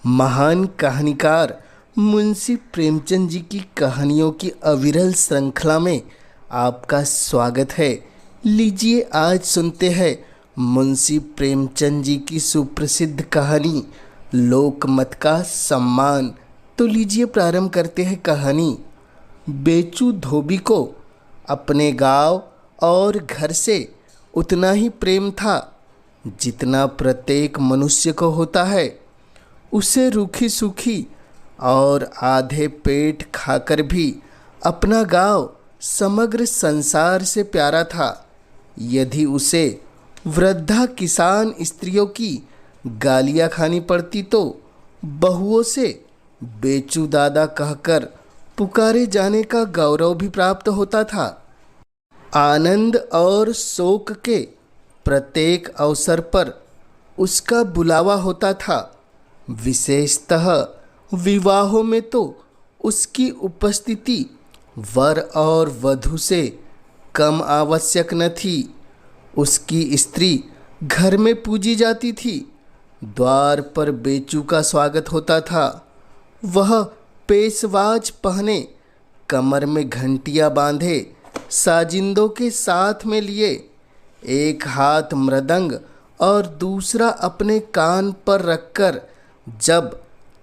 महान कहानीकार मुंशी प्रेमचंद जी की कहानियों की अविरल श्रृंखला में आपका स्वागत है। लीजिए आज सुनते हैं मुंशी प्रेमचंद जी की सुप्रसिद्ध कहानी लोकमत का सम्मान। तो लीजिए प्रारंभ करते हैं कहानी। बेचू धोबी को अपने गांव और घर से उतना ही प्रेम था जितना प्रत्येक मनुष्य को होता है। उसे रूखी सूखी और आधे पेट खाकर भी अपना गांव समग्र संसार से प्यारा था। यदि उसे वृद्धा किसान स्त्रियों की गालियां खानी पड़ती तो बहुओं से बेचू दादा कहकर पुकारे जाने का गौरव भी प्राप्त होता था। आनंद और शोक के प्रत्येक अवसर पर उसका बुलावा होता था। विशेषतः विवाहों में तो उसकी उपस्थिति वर और वधू से कम आवश्यक न थी। उसकी स्त्री घर में पूजी जाती थी। द्वार पर बेचू का स्वागत होता था। वह पेशवाज पहने, कमर में घंटियां बांधे, साजिंदों के साथ में लिए, एक हाथ मृदंग और दूसरा अपने कान पर रखकर जब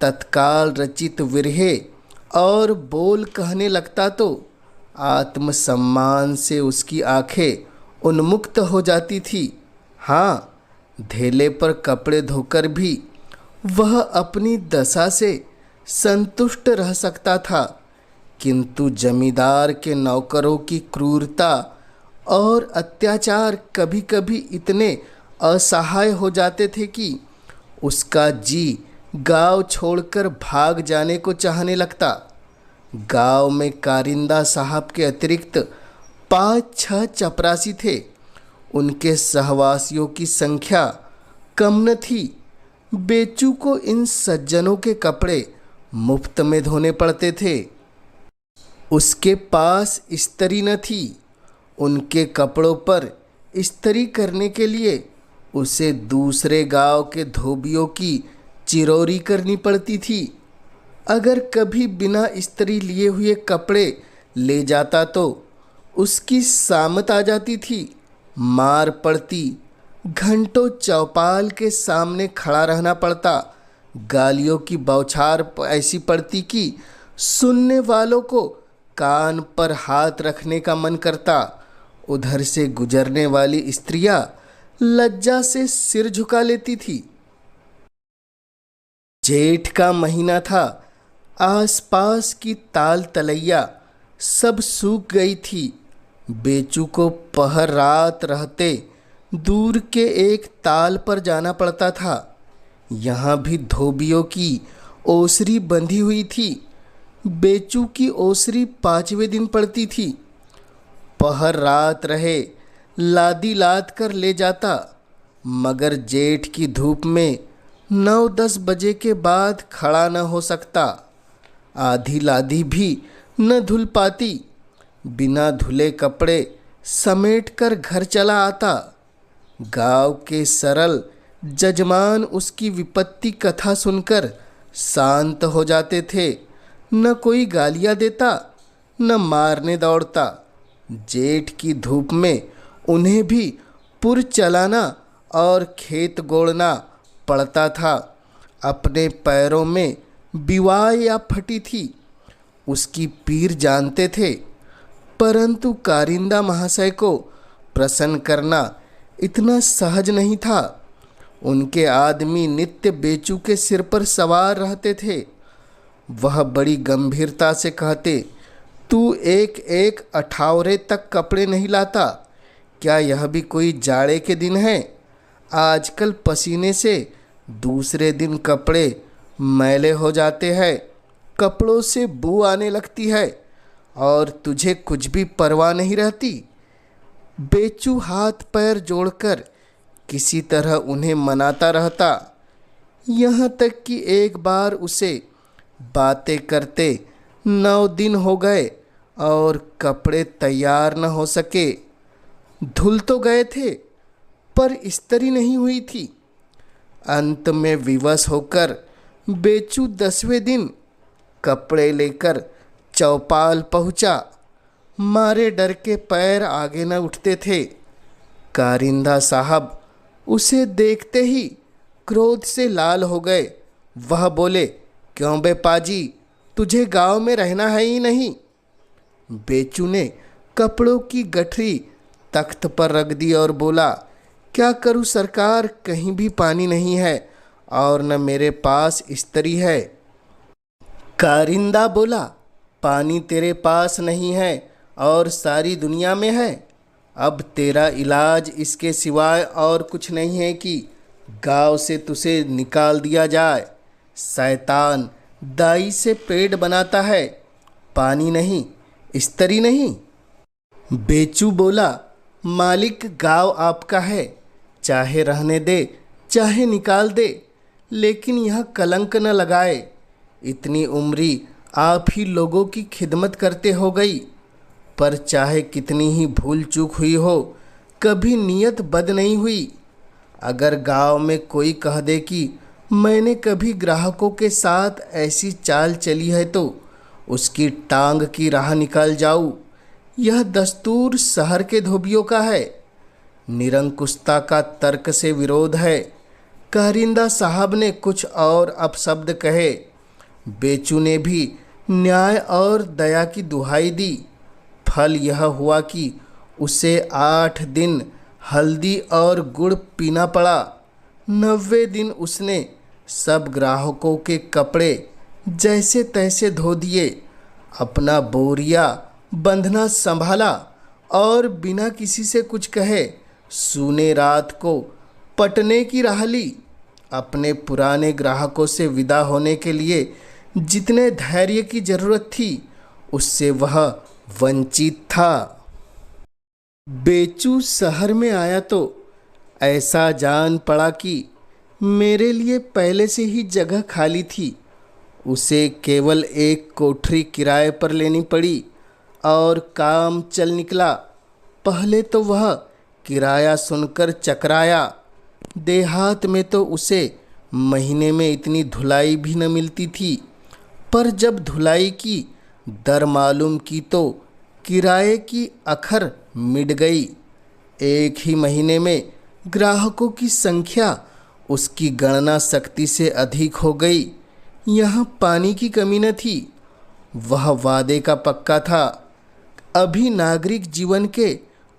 तत्काल रचित विरहे और बोल कहने लगता तो आत्मसम्मान से उसकी आंखें उन्मुक्त हो जाती थी। हाँ, धेले पर कपड़े धोकर भी वह अपनी दशा से संतुष्ट रह सकता था, किंतु जमींदार के नौकरों की क्रूरता और अत्याचार कभी कभी इतने असहाय हो जाते थे कि उसका जी गांव छोड़कर भाग जाने को चाहने लगता। गांव में कारिंदा साहब के अतिरिक्त 5-6 चपरासी थे। उनके सहवासियों की संख्या कम न थी। बेचू को इन सज्जनों के कपड़े मुफ्त में धोने पड़ते थे। उसके पास इस्त्री न थी। उनके कपड़ों पर इस्त्री करने के लिए उसे दूसरे गांव के धोबियों की चिरौरी करनी पड़ती थी। अगर कभी बिना इस्त्री लिए हुए कपड़े ले जाता तो उसकी सामत आ जाती थी, मार पड़ती। घंटों चौपाल के सामने खड़ा रहना पड़ता। गालियों की बौछार ऐसी पड़ती कि सुनने वालों को कान पर हाथ रखने का मन करता। उधर से गुजरने वाली स्त्रियां लज्जा से सिर झुका लेती थी। जेठ का महीना था। आसपास की ताल तलैया सब सूख गई थी। बेचू को पहर रात रहते दूर के एक ताल पर जाना पड़ता था। यहाँ भी धोबियों की ओसरी बंधी हुई थी। बेचू की ओसरी 5वें दिन पड़ती थी। पहर रात रहे लादी लाद कर ले जाता, मगर जेठ की धूप में 9-10 बजे के बाद खड़ा न हो सकता। आधी लादी भी न धुल पाती। बिना धुले कपड़े समेट कर घर चला आता। गांव के सरल जजमान उसकी विपत्ति कथा सुनकर शांत हो जाते थे। न कोई गालियां देता, न मारने दौड़ता। जेठ की धूप में उन्हें भी पुर चलाना और खेत गोड़ना पड़ता था। अपने पैरों में बिवाय या फटी थी, उसकी पीर जानते थे, परंतु कारिंदा महाशय को प्रसन्न करना इतना सहज नहीं था। उनके आदमी नित्य बेचू के सिर पर सवार रहते थे। वह बड़ी गंभीरता से कहते, तू एक एक 18 तक कपड़े नहीं लाता, क्या यह भी कोई जाड़े के दिन है? आजकल पसीने से दूसरे दिन कपड़े मैले हो जाते हैं, कपड़ों से बू आने लगती है और तुझे कुछ भी परवाह नहीं रहती। बेचू हाथ पैर जोड़कर किसी तरह उन्हें मनाता रहता। यहाँ तक कि एक बार उसे बातें करते 9 दिन हो गए और कपड़े तैयार न हो सके। धुल तो गए थे पर इस्त्री नहीं हुई थी। अंत में विवश होकर बेचू 10वें दिन कपड़े लेकर चौपाल पहुंचा। मारे डर के पैर आगे न उठते थे। कारिंदा साहब उसे देखते ही क्रोध से लाल हो गए। वह बोले, क्यों बे पाजी, तुझे गांव में रहना है ही नहीं? बेचू ने कपड़ों की गठरी तख्त पर रख दी और बोला, क्या करूं सरकार, कहीं भी पानी नहीं है और न मेरे पास इस्त्री है। कारिंदा बोला, पानी तेरे पास नहीं है और सारी दुनिया में है। अब तेरा इलाज इसके सिवाय और कुछ नहीं है कि गांव से तुझे निकाल दिया जाए। शैतान दाई से पेड़ बनाता है, पानी नहीं, इस्त्री नहीं। बेचू बोला, मालिक गांव आपका है, चाहे रहने दे चाहे निकाल दे, लेकिन यह कलंक न लगाए। इतनी उम्री आप ही लोगों की खिदमत करते हो गई, पर चाहे कितनी ही भूल चूक हुई हो, कभी नीयत बद नहीं हुई। अगर गांव में कोई कह दे कि मैंने कभी ग्राहकों के साथ ऐसी चाल चली है तो उसकी टांग की राह निकाल जाऊं, यह दस्तूर शहर के धोबियों का है, निरंकुशता का तर्क से विरोध है। कारिंदा साहब ने कुछ और अपशब्द कहे। बेचू ने भी न्याय और दया की दुहाई दी। फल यह हुआ कि उसे 8 दिन हल्दी और गुड़ पीना पड़ा। 90वें दिन उसने सब ग्राहकों के कपड़े जैसे तैसे धो दिए, अपना बोरिया बंधना संभाला और बिना किसी से कुछ कहे सूने रात को पटने की राह ली। अपने पुराने ग्राहकों से विदा होने के लिए जितने धैर्य की जरूरत थी उससे वह वंचित था। बेचू शहर में आया तो ऐसा जान पड़ा कि मेरे लिए पहले से ही जगह खाली थी। उसे केवल एक कोठरी किराए पर लेनी पड़ी और काम चल निकला। पहले तो वह किराया सुनकर चकराया। देहात में तो उसे महीने में इतनी धुलाई भी न मिलती थी, पर जब धुलाई की दर मालूम की तो किराए की अखर मिट गई। एक ही महीने में ग्राहकों की संख्या उसकी गणना शक्ति से अधिक हो गई। यहाँ पानी की कमी न थी, वह वादे का पक्का था। अभी नागरिक जीवन के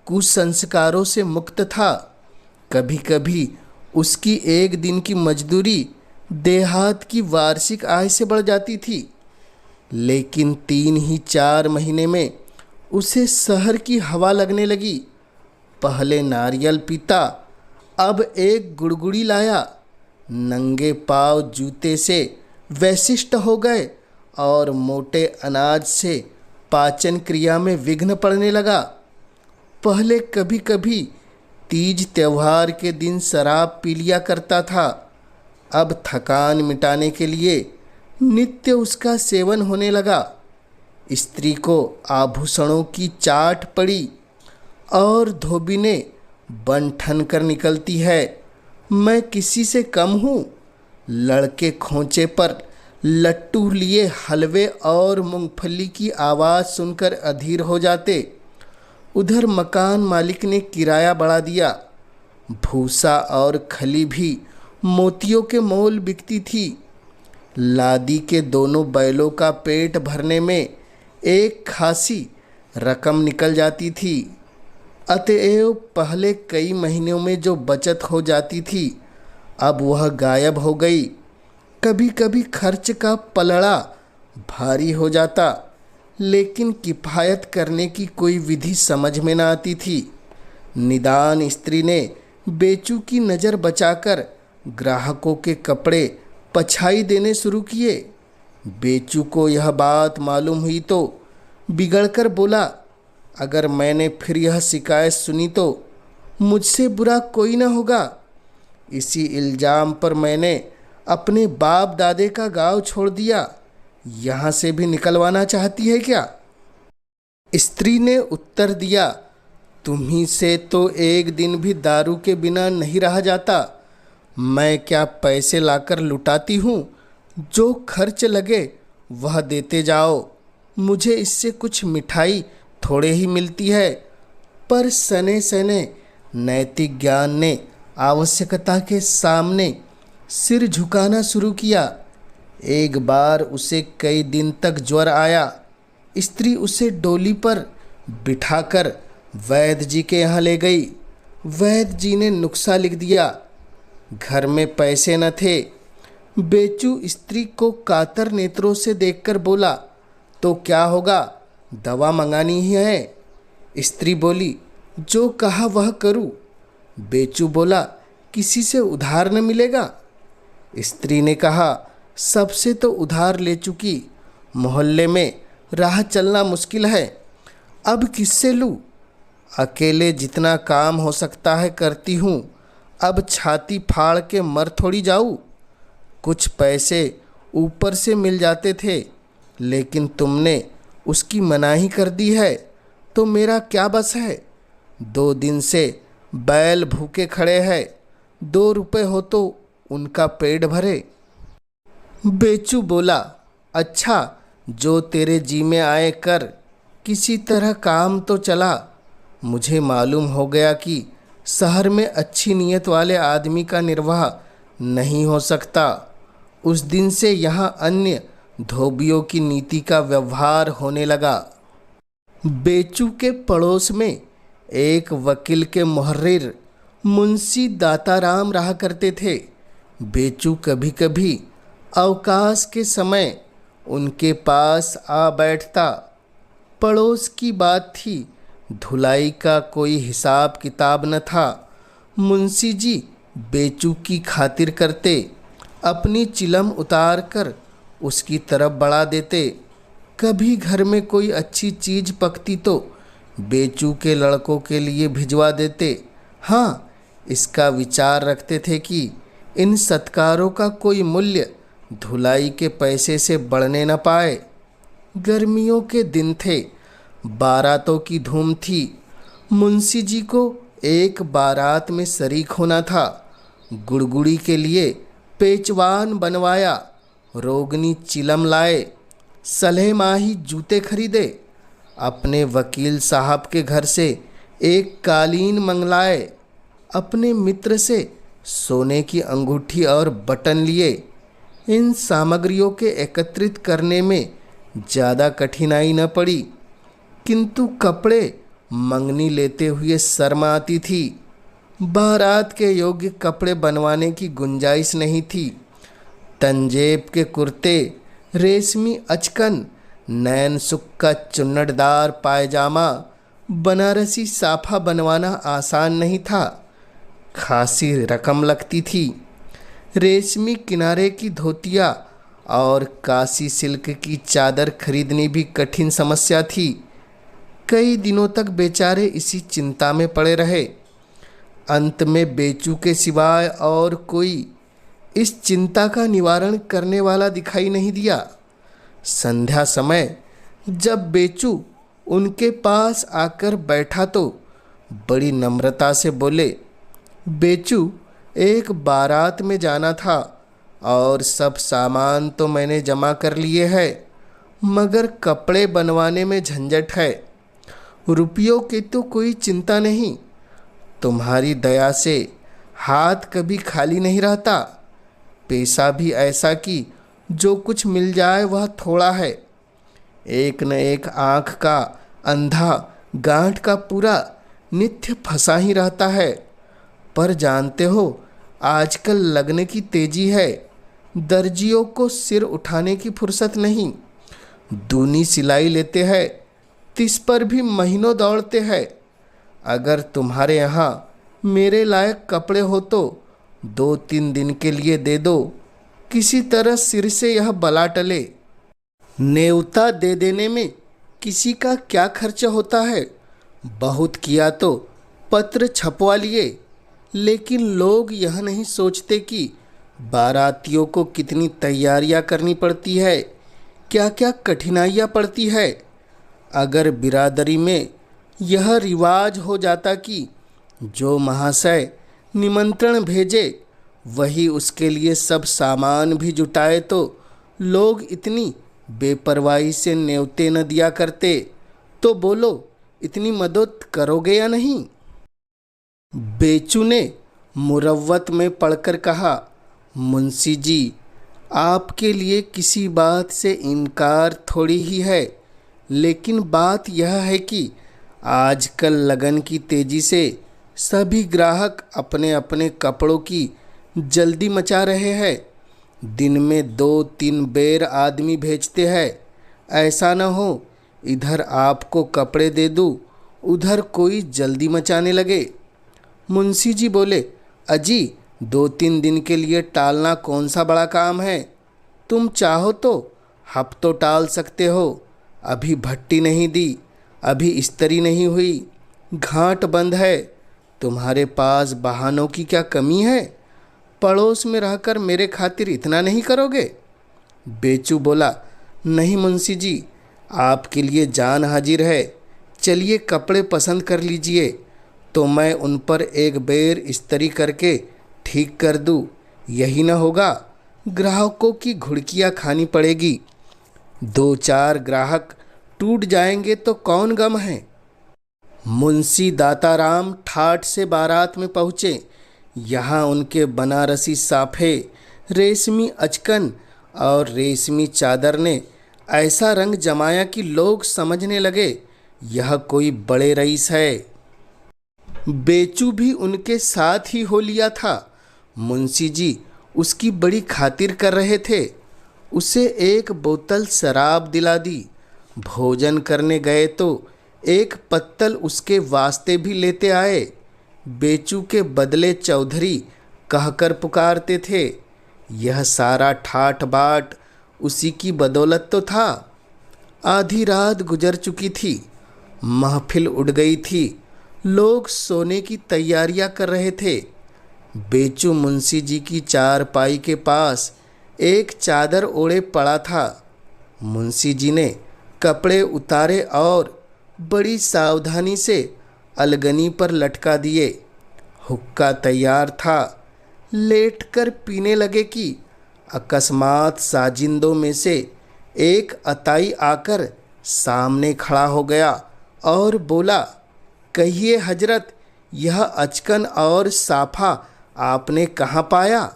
कुसंस्कारों से मुक्त था। कभी कभी उसकी एक दिन की मजदूरी देहात की वार्षिक आय से बढ़ जाती थी, लेकिन 3 ही 4 महीने में उसे शहर की हवा लगने लगी। पहले नारियल पीता, अब एक गुड़गुड़ी लाया। नंगे पांव जूते से वैशिष्ट हो गए और मोटे अनाज से पाचन क्रिया में विघ्न पड़ने लगा। पहले कभी कभी तीज त्योहार के दिन शराब पी लिया करता था, अब थकान मिटाने के लिए नित्य उसका सेवन होने लगा। स्त्री को आभूषणों की चाट पड़ी और धोबिने बन ठन कर निकलती है, मैं किसी से कम हूँ। लड़के खोंचे पर लट्टू लिए हलवे और मूंगफली की आवाज़ सुनकर अधीर हो जाते। उधर मकान मालिक ने किराया बढ़ा दिया। भूसा और खली भी मोतियों के मोल बिकती थी। लादी के दोनों बैलों का पेट भरने में एक खासी रकम निकल जाती थी। अतएव पहले कई महीनों में जो बचत हो जाती थी अब वह गायब हो गई। कभी कभी खर्च का पलड़ा भारी हो जाता, लेकिन किफ़ायत करने की कोई विधि समझ में न आती थी। निदान स्त्री ने बेचू की नज़र बचाकर ग्राहकों के कपड़े पछाई देने शुरू किए। बेचू को यह बात मालूम हुई तो बिगड़कर बोला, अगर मैंने फिर यह शिकायत सुनी तो मुझसे बुरा कोई न होगा। इसी इल्ज़ाम पर मैंने अपने बाप दादे का गांव छोड़ दिया, यहाँ से भी निकलवाना चाहती है क्या? स्त्री ने उत्तर दिया, तुम्ही से तो एक दिन भी दारू के बिना नहीं रहा जाता। मैं क्या पैसे लाकर लुटाती हूँ जो खर्च लगे वह देते जाओ। मुझे इससे कुछ मिठाई थोड़े ही मिलती है। पर सने सने नैतिक ज्ञान ने आवश्यकता के सामने सिर झुकाना शुरू किया। एक बार उसे कई दिन तक ज्वर आया। स्त्री उसे डोली पर बिठाकर वैद्य जी के यहाँ ले गई। वैद्य जी ने नुस्खा लिख दिया। घर में पैसे न थे। बेचू स्त्री को कातर नेत्रों से देखकर बोला, तो क्या होगा, दवा मंगानी ही है। स्त्री बोली, जो कहा वह करूं। बेचू बोला, किसी से उधार न मिलेगा। स्त्री ने कहा, सबसे तो उधार ले चुकी, मोहल्ले में राह चलना मुश्किल है, अब किससे लूं। अकेले जितना काम हो सकता है करती हूँ, अब छाती फाड़ के मर थोड़ी जाऊँ। कुछ पैसे ऊपर से मिल जाते थे, लेकिन तुमने उसकी मनाही कर दी है, तो मेरा क्या बस है। 2 दिन से बैल भूखे खड़े हैं, 2 रुपए हो तो उनका पेट भरे। बेचू बोला, अच्छा, जो तेरे जी में आए कर, किसी तरह काम तो चला। मुझे मालूम हो गया कि शहर में अच्छी नीयत वाले आदमी का निर्वाह नहीं हो सकता। उस दिन से यहाँ अन्य धोबियों की नीति का व्यवहार होने लगा। बेचू के पड़ोस में एक वकील के मुहर्रिर मुंशी दाताराम रहा करते थे। बेचू कभी कभी अवकाश के समय उनके पास आ बैठता। पड़ोस की बात थी, धुलाई का कोई हिसाब किताब न था। मुंशी जी बेचू की खातिर करते, अपनी चिलम उतार कर उसकी तरफ बढ़ा देते। कभी घर में कोई अच्छी चीज़ पकती तो बेचू के लड़कों के लिए भिजवा देते। हाँ, इसका विचार रखते थे कि इन सत्कारों का कोई मूल्य धुलाई के पैसे से बढ़ने न पाए। गर्मियों के दिन थे, बारातों की धूम थी। मुंशी जी को एक बारात में शरीक होना था। गुड़गुड़ी के लिए पेचवान बनवाया, रोगनी चिलम लाए, सलह माही जूते खरीदे। अपने वकील साहब के घर से एक कालीन मंगलाए। अपने मित्र से सोने की अंगूठी और बटन लिए। इन सामग्रियों के एकत्रित करने में ज़्यादा कठिनाई न पड़ी, किंतु कपड़े मंगनी लेते हुए शर्म आती थी। बारात के योग्य कपड़े बनवाने की गुंजाइश नहीं थी। तंजेब के कुर्ते, रेशमी अचकन, नैन सुख का चुन्नटदार पायजामा, बनारसी साफा बनवाना आसान नहीं था, खासी रकम लगती थी। रेशमी किनारे की धोतिया और काशी सिल्क की चादर खरीदनी भी कठिन समस्या थी। कई दिनों तक बेचारे इसी चिंता में पड़े रहे। अंत में बेचू के सिवाय और कोई इस चिंता का निवारण करने वाला दिखाई नहीं दिया। संध्या समय जब बेचू उनके पास आकर बैठा तो बड़ी नम्रता से बोले, बेचू, एक बारात में जाना था और सब सामान तो मैंने जमा कर लिए है, मगर कपड़े बनवाने में झंझट है। रुपयों की तो कोई चिंता नहीं, तुम्हारी दया से हाथ कभी खाली नहीं रहता। पैसा भी ऐसा कि जो कुछ मिल जाए वह थोड़ा है। एक न एक आँख का अंधा गांठ का पूरा नित्य फंसा ही रहता है। पर जानते हो, आजकल लगने की तेजी है, दर्जियों को सिर उठाने की फुर्सत नहीं। दूनी सिलाई लेते हैं, तिस पर भी महीनों दौड़ते हैं। अगर तुम्हारे यहाँ मेरे लायक कपड़े हो तो 2-3 दिन के लिए दे दो, किसी तरह सिर से यह बला टले। नेवता दे देने में किसी का क्या खर्च होता है, बहुत किया तो पत्र छपवा लिए। लेकिन लोग यह नहीं सोचते कि बारातियों को कितनी तैयारियां करनी पड़ती है, क्या क्या कठिनाइयां पड़ती है। अगर बिरादरी में यह रिवाज हो जाता कि जो महाशय निमंत्रण भेजे वही उसके लिए सब सामान भी जुटाए तो लोग इतनी बेपरवाही से न्योते न दिया करते। तो बोलो, इतनी मदद करोगे या नहीं? बेचू ने मुरव्वत में पढ़कर कहा, मुंशी जी, आपके लिए किसी बात से इनकार थोड़ी ही है, लेकिन बात यह है कि आजकल लगन की तेजी से सभी ग्राहक अपने अपने कपड़ों की जल्दी मचा रहे हैं। दिन में 2-3 बेर आदमी भेजते हैं। ऐसा न हो इधर आपको कपड़े दे दूँ, उधर कोई जल्दी मचाने लगे। मुंशी जी बोले, अजी, 2-3 दिन के लिए टालना कौन सा बड़ा काम है? तुम चाहो तो हफ्तों टाल सकते हो। अभी भट्टी नहीं दी, अभी इस्त्री नहीं हुई, घाट बंद है। तुम्हारे पास बहानों की क्या कमी है? पड़ोस में रहकर मेरे खातिर इतना नहीं करोगे? बेचू बोला, नहीं मुंशी जी, आपके लिए जान हाजिर है। चलिए कपड़े पसंद कर लीजिए, तो मैं उन पर एक बेर इस्त्री करके ठीक कर दूँ। यही न होगा, ग्राहकों की घुड़कियाँ खानी पड़ेगी। 2-4 ग्राहक टूट जाएंगे तो कौन गम है। मुंशी दाताराम ठाठ से बारात में पहुँचे। यहाँ उनके बनारसी साफे, रेशमी अचकन और रेशमी चादर ने ऐसा रंग जमाया कि लोग समझने लगे यह कोई बड़े रईस है। बेचू भी उनके साथ ही हो लिया था। मुंशी जी उसकी बड़ी खातिर कर रहे थे। उसे एक बोतल शराब दिला दी। भोजन करने गए तो एक पत्तल उसके वास्ते भी लेते आए। बेचू के बदले चौधरी कहकर पुकारते थे। यह सारा ठाठ बाट उसी की बदौलत तो था। आधी रात गुजर चुकी थी, महफिल उड़ गई थी, लोग सोने की तैयारियां कर रहे थे। बेचू मुंशी जी की चारपाई के पास एक चादर ओढ़े पड़ा था। मुंशी जी ने कपड़े उतारे और बड़ी सावधानी से अलगनी पर लटका दिए। हुक्का तैयार था। लेटकर पीने लगे कि अकस्मात साजिंदों में से एक अताई आकर सामने खड़ा हो गया और बोला, कहिए हजरत, यह अचकन और साफा आपने कहाँ पाया?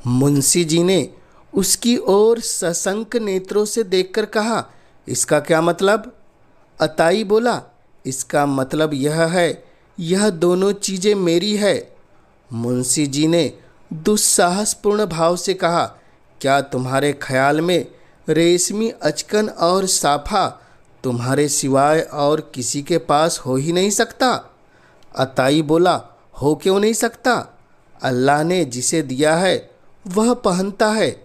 मुंशी जी ने उसकी ओर सशंक नेत्रों से देखकर कहा, इसका क्या मतलब? अताई बोला, इसका मतलब यह है, यह दोनों चीज़ें मेरी है। मुंशी जी ने दुस्साहसपूर्ण भाव से कहा, क्या तुम्हारे ख्याल में रेशमी अचकन और साफा तुम्हारे सिवाय और किसी के पास हो ही नहीं सकता? अताई बोला, हो क्यों नहीं सकता? अल्लाह ने जिसे दिया है वह पहनता है।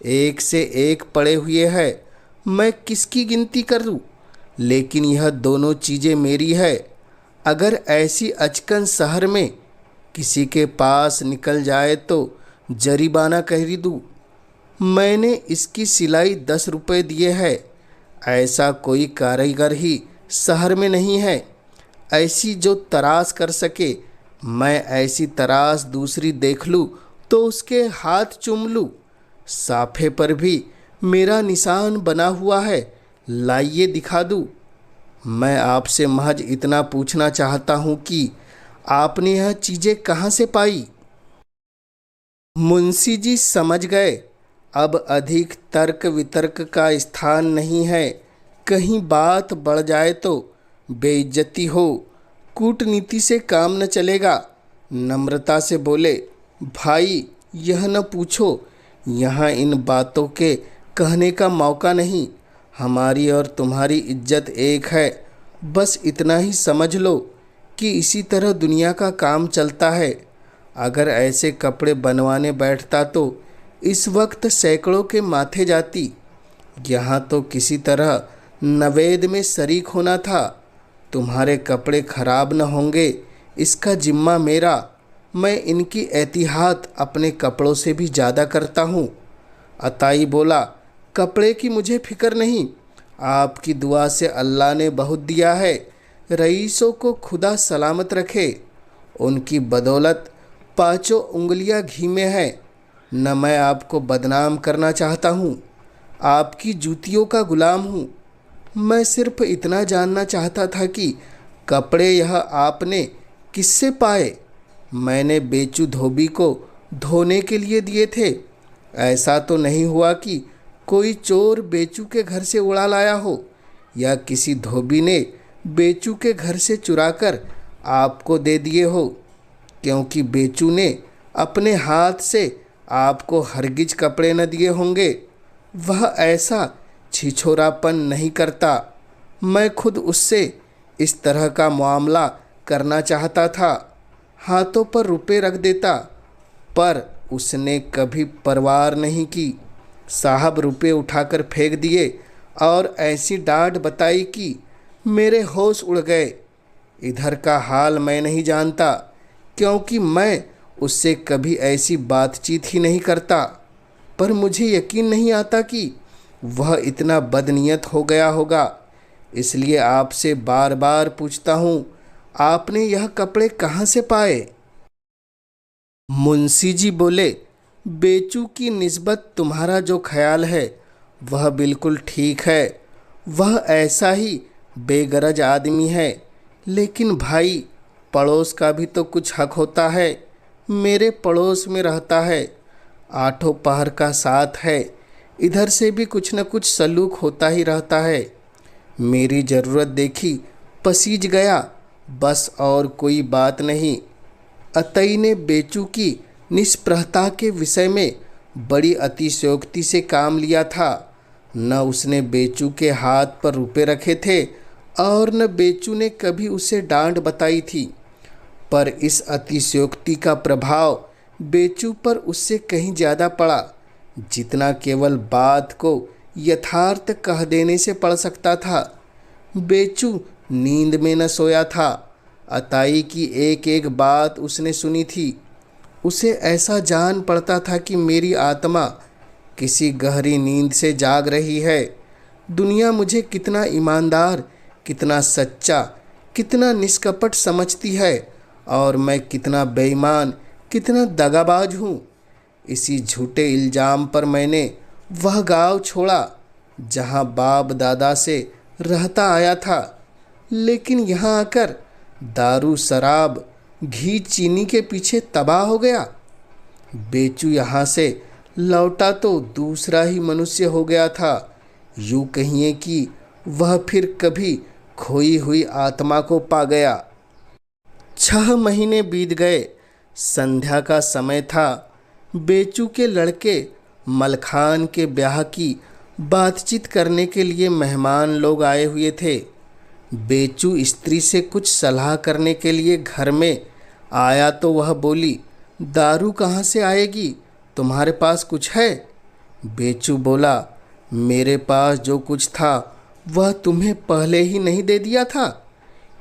एक से एक पड़े हुए है, मैं किसकी गिनती करूं? लेकिन यह दोनों चीज़ें मेरी है। अगर ऐसी अचकन शहर में किसी के पास निकल जाए तो जरीबाना कह दूँ। मैंने इसकी सिलाई 10 रुपये दिए है। ऐसा कोई कारीगर ही शहर में नहीं है ऐसी जो तराश कर सके। मैं ऐसी तराश दूसरी देख लूँ तो उसके हाथ चूम लूँ। साफे पर भी मेरा निशान बना हुआ है, लाइए दिखा दूँ। मैं आपसे महज इतना पूछना चाहता हूँ कि आपने यह चीज़ें कहाँ से पाई? मुंशी जी समझ गए अब अधिक तर्क वितर्क का स्थान नहीं है। कहीं बात बढ़ जाए तो बेइज्जती हो। कूटनीति से काम न चलेगा। नम्रता से बोले, भाई यह न पूछो, यहाँ इन बातों के कहने का मौका नहीं। हमारी और तुम्हारी इज्जत एक है। बस इतना ही समझ लो कि इसी तरह दुनिया का काम चलता है। अगर ऐसे कपड़े बनवाने बैठता तो इस वक्त सैकड़ों के माथे जाती। यहाँ तो किसी तरह नवेद में शरीक होना था। तुम्हारे कपड़े खराब न होंगे इसका जिम्मा मेरा। मैं इनकी एहतियात अपने कपड़ों से भी ज़्यादा करता हूँ। अताई बोला, कपड़े की मुझे फिक्र नहीं। आपकी दुआ से अल्लाह ने बहुत दिया है। रईसों को खुदा सलामत रखे। उनकी बदौलत 5 उंगलियां घी में है। न मैं आपको बदनाम करना चाहता हूँ, आपकी जूतियों का गुलाम हूँ। मैं सिर्फ इतना जानना चाहता था कि कपड़े यह आपने किससे पाए? मैंने बेचू धोबी को धोने के लिए दिए थे। ऐसा तो नहीं हुआ कि कोई चोर बेचू के घर से उड़ा लाया हो, या किसी धोबी ने बेचू के घर से चुराकर आपको दे दिए हो, क्योंकि बेचू ने अपने हाथ से आपको हरगिज कपड़े न दिए होंगे। वह ऐसा छिछोरापन नहीं करता। मैं खुद उससे इस तरह का मामला करना चाहता था, हाथों पर रुपए रख देता, पर उसने कभी परवाह नहीं की। साहब रुपए उठाकर फेंक दिए और ऐसी डांट बताई कि मेरे होश उड़ गए। इधर का हाल मैं नहीं जानता, क्योंकि मैं उससे कभी ऐसी बातचीत ही नहीं करता, पर मुझे यकीन नहीं आता कि वह इतना बदनीयत हो गया होगा। इसलिए आपसे बार बार पूछता हूँ, आपने यह कपड़े कहाँ से पाए? मुंशी जी बोले, बेचू की निस्बत तुम्हारा जो ख्याल है वह बिल्कुल ठीक है। वह ऐसा ही बेगरज आदमी है, लेकिन भाई, पड़ोस का भी तो कुछ हक होता है। मेरे पड़ोस में रहता है, आठों पहर का साथ है, इधर से भी कुछ न कुछ सलूक होता ही रहता है। मेरी ज़रूरत देखी, पसीज गया, बस, और कोई बात नहीं। अतई ने बेचू की निष्प्रहता के विषय में बड़ी अतिशयोक्ति से काम लिया था। न उसने बेचू के हाथ पर रुपए रखे थे और न बेचू ने कभी उसे डांट बताई थी, पर इस अतिशयोक्ति का प्रभाव बेचू पर उससे कहीं ज़्यादा पड़ा, जितना केवल बात को यथार्थ कह देने से पड़ सकता था। बेचू नींद में न सोया था। अताई की एक एक बात उसने सुनी थी। उसे ऐसा जान पड़ता था कि मेरी आत्मा किसी गहरी नींद से जाग रही है। दुनिया मुझे कितना ईमानदार, कितना सच्चा, कितना निष्कपट समझती है, और मैं कितना बेईमान, कितना दगाबाज हूँ। इसी झूठे इल्ज़ाम पर मैंने वह गांव छोड़ा जहाँ बाप दादा से रहता आया था, लेकिन यहाँ आकर दारू, शराब, घी, चीनी के पीछे तबाह हो गया। बेचू यहाँ से लौटा तो दूसरा ही मनुष्य हो गया था। यूँ कहिए कि वह फिर कभी खोई हुई आत्मा को पा गया। 6 महीने बीत गए। संध्या का समय था। बेचू के लड़के मलखान के ब्याह की बातचीत करने के लिए मेहमान लोग आए हुए थे। बेचू स्त्री से कुछ सलाह करने के लिए घर में आया तो वह बोली, दारू कहाँ से आएगी? तुम्हारे पास कुछ है? बेचू बोला, मेरे पास जो कुछ था वह तुम्हें पहले ही नहीं दे दिया था?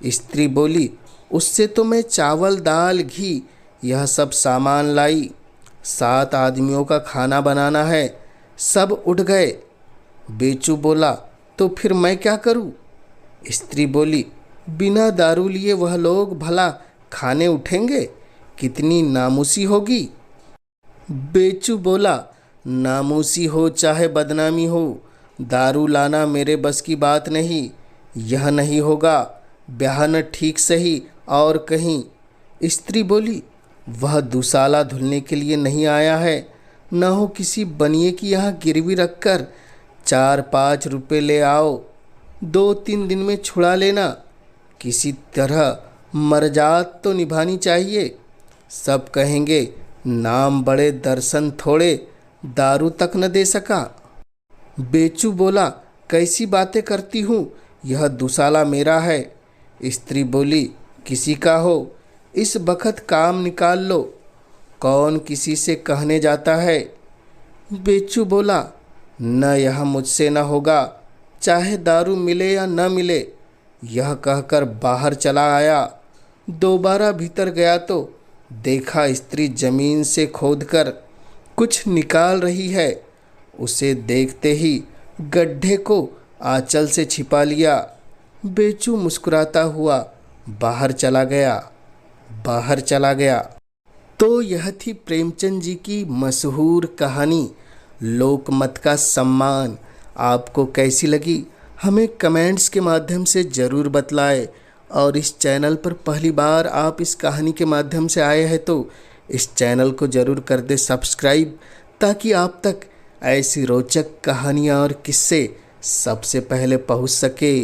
स्त्री बोली, उससे तो मैं चावल, दाल, घी, यह सब सामान लाई। 7 आदमियों का खाना बनाना है, सब उठ गए। बेचू बोला, तो फिर मैं क्या करूं? स्त्री बोली, बिना दारू लिए वह लोग भला खाने उठेंगे? कितनी नामूसी होगी। बेचू बोला, नामूसी हो चाहे बदनामी हो, दारू लाना मेरे बस की बात नहीं। यह नहीं होगा, ब्याह न ठीक सही और कहीं। स्त्री बोली, वह दुसाला धुलने के लिए नहीं आया है, न हो किसी बनिए की यहाँ गिरवी रखकर 4-5 रुपए ले आओ, 2-3 दिन में छुड़ा लेना। किसी तरह मरजात तो निभानी चाहिए। सब कहेंगे, नाम बड़े दर्शन थोड़े, दारू तक न दे सका। बेचू बोला, कैसी बातें करती हूँ, यह दुसाला मेरा है। स्त्री बोली, किसी का हो, इस बखत काम निकाल लो, कौन किसी से कहने जाता है। बेचू बोला, न यह मुझसे न होगा, चाहे दारू मिले या न मिले। यह कहकर बाहर चला आया। दोबारा भीतर गया तो देखा स्त्री जमीन से खोदकर कुछ निकाल रही है। उसे देखते ही गड्ढे को आंचल से छिपा लिया। बेचू मुस्कुराता हुआ बाहर चला गया। तो यह थी प्रेमचंद जी की मशहूर कहानी लोकमत का सम्मान। आपको कैसी लगी हमें कमेंट्स के माध्यम से ज़रूर बतलाएं। और इस चैनल पर पहली बार आप इस कहानी के माध्यम से आए हैं तो इस चैनल को ज़रूर कर दे सब्सक्राइब, ताकि आप तक ऐसी रोचक कहानियाँ और किस्से सबसे पहले पहुंच सके।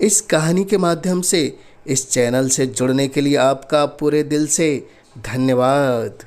इस कहानी के माध्यम से इस चैनल से जुड़ने के लिए आपका पूरे दिल से धन्यवाद।